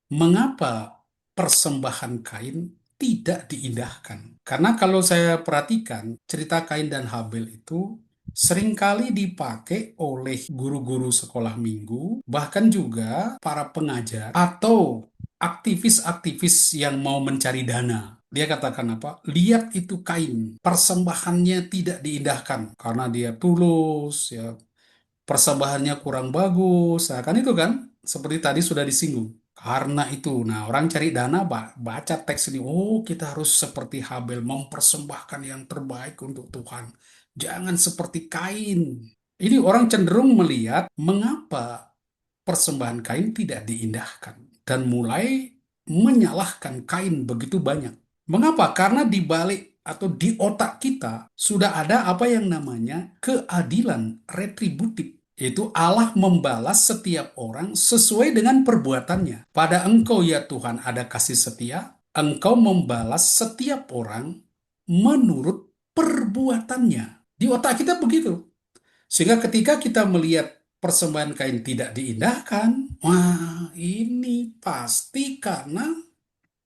mengapa persembahan Kain tidak diindahkan? Karena kalau saya perhatikan, cerita Kain dan Habel itu seringkali dipakai oleh guru-guru sekolah minggu, bahkan juga para pengajar atau aktivis-aktivis yang mau mencari dana. Dia katakan apa? Lihat itu Kain, persembahannya tidak diindahkan karena dia tulus, ya, persembahannya kurang bagus. Nah, kan itu kan seperti tadi sudah disinggung. Karena itu, nah orang cari dana baca teks ini, oh kita harus seperti Habel mempersembahkan yang terbaik untuk Tuhan. Jangan seperti Kain. Ini orang cenderung melihat mengapa persembahan Kain tidak diindahkan dan mulai menyalahkan Kain begitu banyak. Mengapa? Karena di balik atau di otak kita sudah ada apa yang namanya keadilan retributif. Yaitu Allah membalas setiap orang sesuai dengan perbuatannya. Pada Engkau ya Tuhan ada kasih setia, Engkau membalas setiap orang menurut perbuatannya. Di otak kita begitu. Sehingga ketika kita melihat persembahan Kain tidak diindahkan, wah ini pasti karena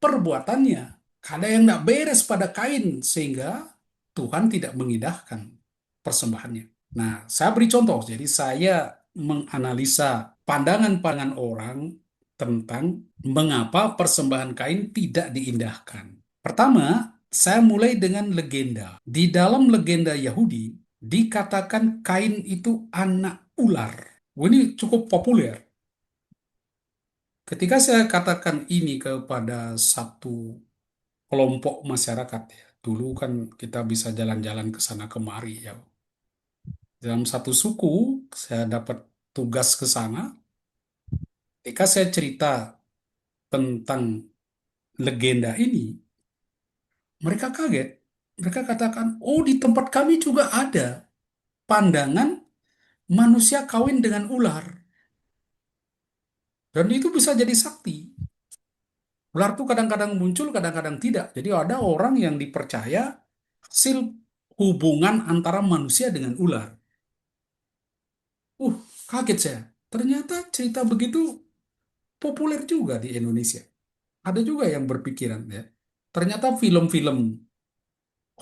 perbuatannya. Ada yang tidak beres pada Kain sehingga Tuhan tidak mengindahkan persembahannya. Nah, saya beri contoh. Jadi saya menganalisa pandangan-pandangan orang tentang mengapa persembahan Kain tidak diindahkan. Pertama, saya mulai dengan legenda. Di dalam legenda Yahudi, dikatakan Kain itu anak ular. Wah, ini cukup populer. Ketika saya katakan ini kepada satu kelompok masyarakat, ya, dulu kan kita bisa jalan-jalan ke sana kemari ya. Dalam satu suku, saya dapat tugas ke sana. Ketika saya cerita tentang legenda ini, mereka kaget. Mereka katakan, oh di tempat kami juga ada pandangan manusia kawin dengan ular. Dan itu bisa jadi sakti. Ular itu kadang-kadang muncul, kadang-kadang tidak. Jadi ada orang yang dipercaya hasil hubungan antara manusia dengan ular. Uh, kaget saya. Ternyata cerita begitu populer juga di Indonesia. Ada juga yang berpikiran ya. Ternyata film-film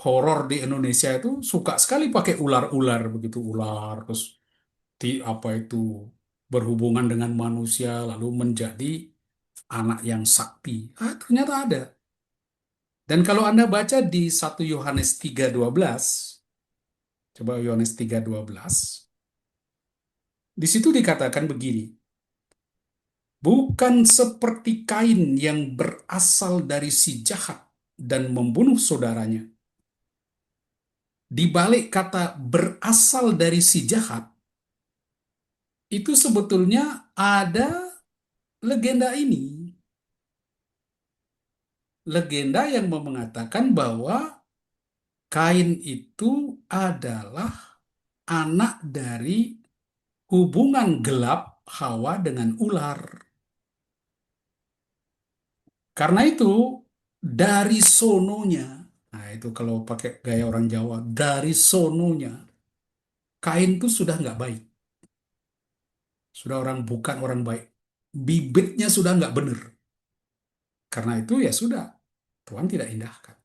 horor di Indonesia itu suka sekali pakai ular-ular begitu, ular terus di apa itu berhubungan dengan manusia lalu menjadi anak yang sakti. Ah, ternyata ada. Dan kalau Anda baca di 1 Yohanes 3:12, coba Yohanes 3:12, di situ dikatakan begini, bukan seperti Kain yang berasal dari si jahat dan membunuh saudaranya. Di balik kata berasal dari si jahat, itu sebetulnya ada legenda ini. Legenda yang mengatakan bahwa Kain itu adalah anak dari hubungan gelap Hawa dengan ular. Karena itu, dari sononya, nah itu kalau pakai gaya orang Jawa, dari sononya, Kain itu sudah nggak baik. Sudah orang bukan orang baik. Bibitnya sudah nggak benar. Karena itu ya sudah, Tuhan tidak indahkan.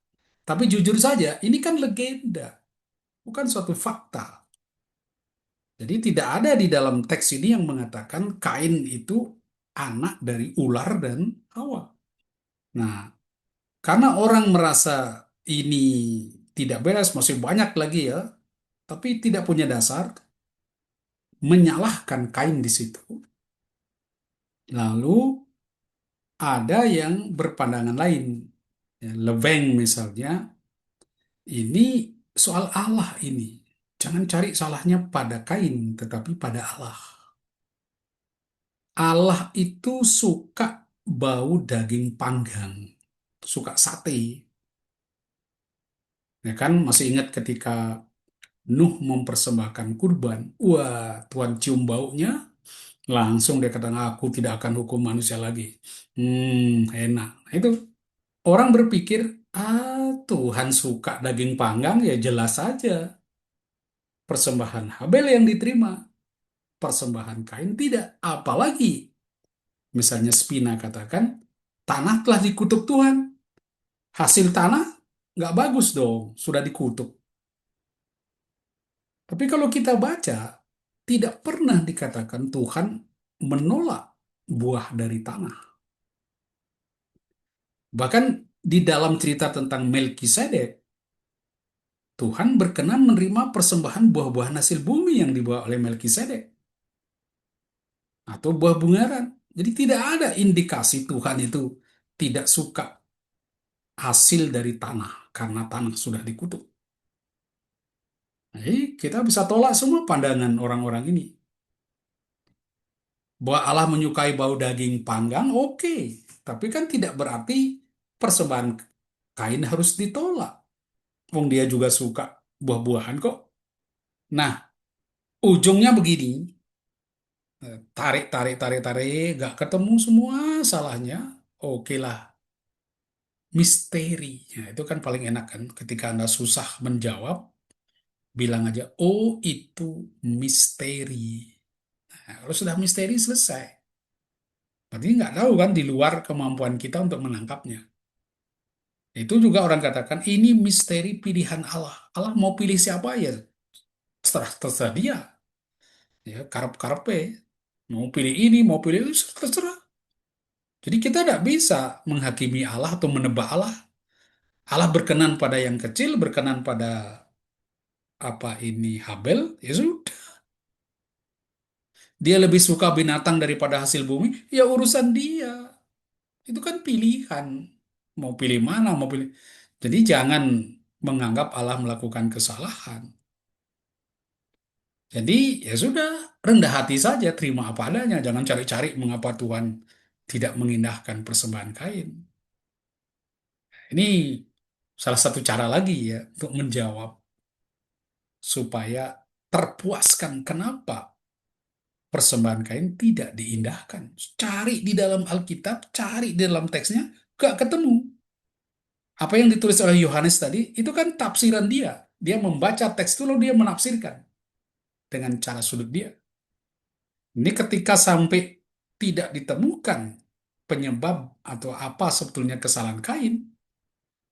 Tapi jujur saja, ini kan legenda, bukan suatu fakta. Jadi tidak ada di dalam teks ini yang mengatakan Kain itu anak dari ular dan Hawa. Nah, karena orang merasa ini tidak beres, masih banyak lagi ya, tapi tidak punya dasar, menyalahkan Kain di situ. Lalu ada yang berpandangan lain. Ya, Leveng misalnya, ini soal Allah ini. Jangan cari salahnya pada Kain, tetapi pada Allah. Allah itu suka bau daging panggang, suka sate. Ya kan, masih ingat ketika Nuh mempersembahkan kurban. Wah, Tuhan cium baunya, langsung dia kata, aku tidak akan hukum manusia lagi. Enak. Nah, itu orang berpikir, Tuhan suka daging panggang, ya jelas saja. Persembahan Habel yang diterima, persembahan Kain tidak. Apalagi Misalnya Spina katakan, tanah telah dikutuk Tuhan. Hasil tanah nggak bagus dong, sudah dikutuk. Tapi kalau kita baca, tidak pernah dikatakan Tuhan menolak buah dari tanah. Bahkan di dalam cerita tentang Melkisedek, Tuhan berkenan menerima persembahan buah-buahan hasil bumi yang dibawa oleh Melkisedek atau buah bungaran. Jadi tidak ada indikasi Tuhan itu tidak suka hasil dari tanah karena tanah sudah dikutuk. Jadi kita bisa tolak semua pandangan orang-orang ini. Bahwa Allah menyukai bau daging panggang, oke. Tapi kan tidak berarti persembahan Kain harus ditolak. Wong dia juga suka buah-buahan kok. Nah, ujungnya begini. Tarik, tarik, tarik, tarik. Gak ketemu semua salahnya. Oke lah. Misteri. Nah, itu kan paling enak kan. Ketika Anda susah menjawab, bilang aja, oh itu misteri. Nah, kalau sudah misteri selesai. Berarti nggak tahu kan di luar kemampuan kita untuk menangkapnya. Itu juga orang katakan ini misteri pilihan Allah. Allah mau pilih siapa ya terserah terserah dia. Ya karep-karepe. Mau pilih ini, mau pilih itu terserah. Jadi kita tidak bisa menghakimi Allah atau menebak Allah. Allah berkenan pada yang kecil, berkenan pada apa ini Habel, ya sudah. Dia lebih suka binatang daripada hasil bumi, ya urusan dia. Itu kan pilihan. Mau pilih mana, mau pilih. Jadi jangan menganggap Allah melakukan kesalahan. Jadi ya sudah, rendah hati saja, terima apa adanya. Jangan cari-cari mengapa Tuhan tidak mengindahkan persembahan Kain. Ini salah satu cara lagi ya untuk menjawab supaya terpuaskan kenapa persembahan Kain tidak diindahkan. Cari di dalam Alkitab, cari di dalam teksnya, gak ketemu. Apa yang ditulis oleh Yohanes tadi, itu kan tafsiran dia. Dia membaca teks itu lalu dia menafsirkan dengan cara sudut dia. Ini ketika sampai tidak ditemukan penyebab atau apa sebetulnya kesalahan Kain,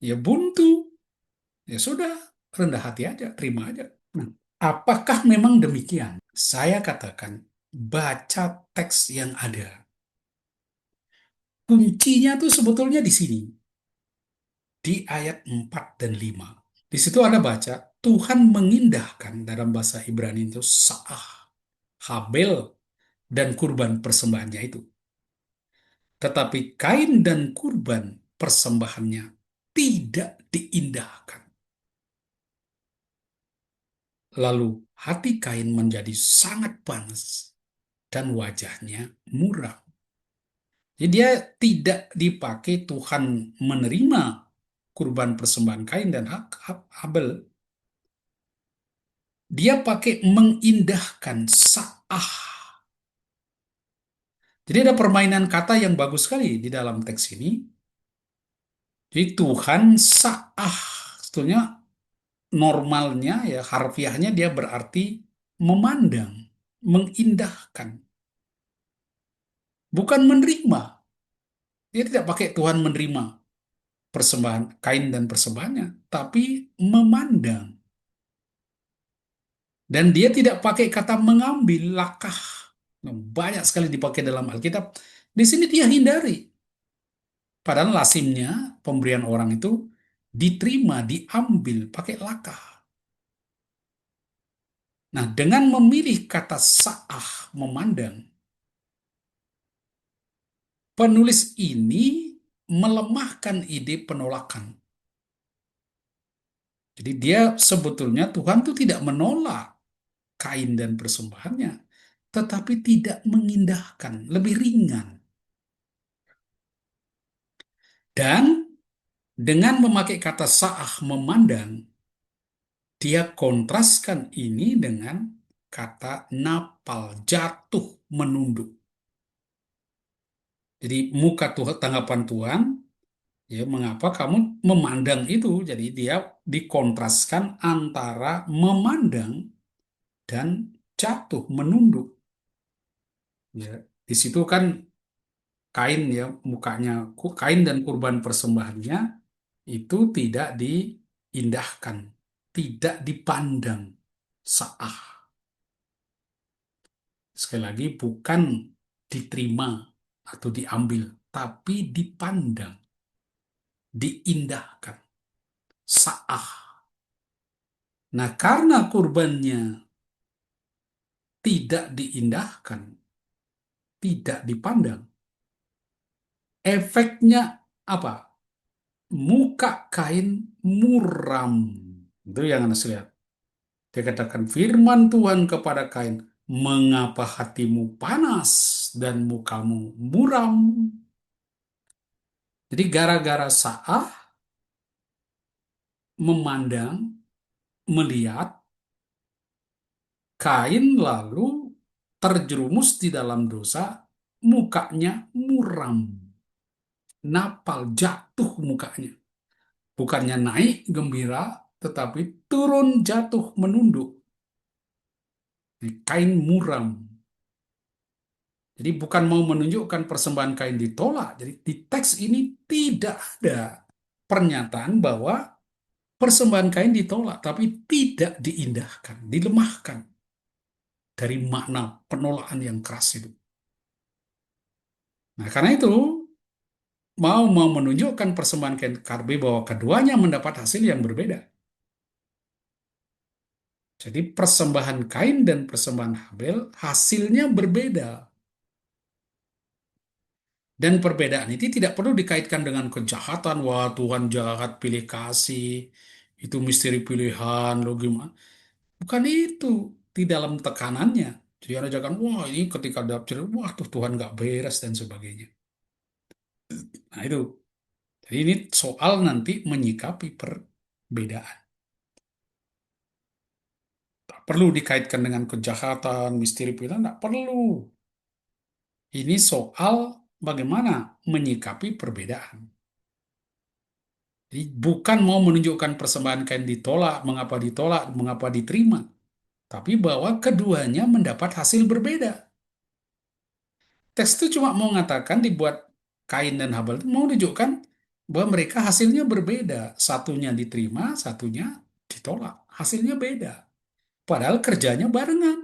ya buntu, ya sudah, rendah hati aja, terima aja. Nah, apakah memang demikian? Saya katakan, baca teks yang ada. Kuncinya tuh sebetulnya di sini, di ayat 4 dan 5. Di situ Anda baca, Tuhan mengindahkan dalam bahasa Ibrani itu Sa'ah, Habel, dan kurban persembahannya itu. Tetapi Kain dan kurban persembahannya tidak diindahkan. Lalu hati Kain menjadi sangat panas dan wajahnya muram. Jadi dia tidak dipakai Tuhan menerima kurban persembahan Kain dan Habel. Dia pakai mengindahkan Sa'ah. Jadi ada permainan kata yang bagus sekali di dalam teks ini. Jadi Tuhan Sa'ah. Sebetulnya normalnya ya harfiahnya dia berarti memandang, mengindahkan, bukan menerima. Dia tidak pakai Tuhan menerima persembahan Kain dan persembahannya, tapi memandang. Dan dia tidak pakai kata mengambil lakah. Nah, banyak sekali dipakai dalam Alkitab. Di sini dia hindari. Padahal lazimnya pemberian orang itu diterima, diambil pakai lakah. Nah, dengan memilih kata sa'ah, memandang, penulis ini melemahkan ide penolakan. Jadi dia sebetulnya Tuhan itu tidak menolak Kain dan persembahannya, tetapi tidak mengindahkan, lebih ringan. Dan dengan memakai kata sa'ah memandang, dia kontraskan ini dengan kata napal, jatuh, menunduk. Jadi muka Tuhan, tanggapan Tuhan, ya mengapa kamu memandang itu? Jadi dia dikontraskan antara memandang dan jatuh, menunduk. Ya, di situ kan Kain ya, mukanya, Kain dan kurban persembahannya itu tidak diindahkan, tidak dipandang sah. Sekali lagi, bukan diterima atau diambil, tapi dipandang, diindahkan, sah. Nah, karena kurbannya tidak diindahkan, tidak dipandang, efeknya apa? Muka kain muram. Itu yang Anda lihat. Dia katakan firman Tuhan kepada Kain, mengapa hatimu panas dan mukamu muram? Jadi gara-gara Saah memandang, melihat, Kain lalu terjerumus di dalam dosa, mukanya muram, napal, jatuh mukanya. Bukannya naik gembira, tetapi turun jatuh menunduk. Kain muram. Jadi bukan mau menunjukkan persembahan Kain ditolak. Jadi di teks ini tidak ada pernyataan bahwa persembahan Kain ditolak, tapi tidak diindahkan, dilemahkan dari makna penolakan yang keras itu. Nah, karena itu mau menunjukkan persembahan Kain Karbe bahwa keduanya mendapat hasil yang berbeda. Jadi persembahan Kain dan persembahan Habel hasilnya berbeda. Dan perbedaan itu tidak perlu dikaitkan dengan kejahatan. Wah, Tuhan jahat, pilih kasih. Itu misteri pilihan, lo gimana? Bukan itu. Di dalam tekanannya. Jadi ada jangan, wah ini ketika dapet, wah tuh Tuhan nggak beres dan sebagainya. Nah itu. Jadi ini soal nanti menyikapi perbedaan. Tak perlu dikaitkan dengan kejahatan, misteri pilihan, tak perlu. Ini soal bagaimana menyikapi perbedaan. Jadi bukan mau menunjukkan persembahan Kain ditolak, mengapa diterima. Tapi bahwa keduanya mendapat hasil berbeda. Teks itu cuma mau mengatakan dibuat Kain dan Habel itu mau menunjukkan bahwa mereka hasilnya berbeda. Satunya diterima, satunya ditolak. Hasilnya beda. Padahal kerjanya barengan.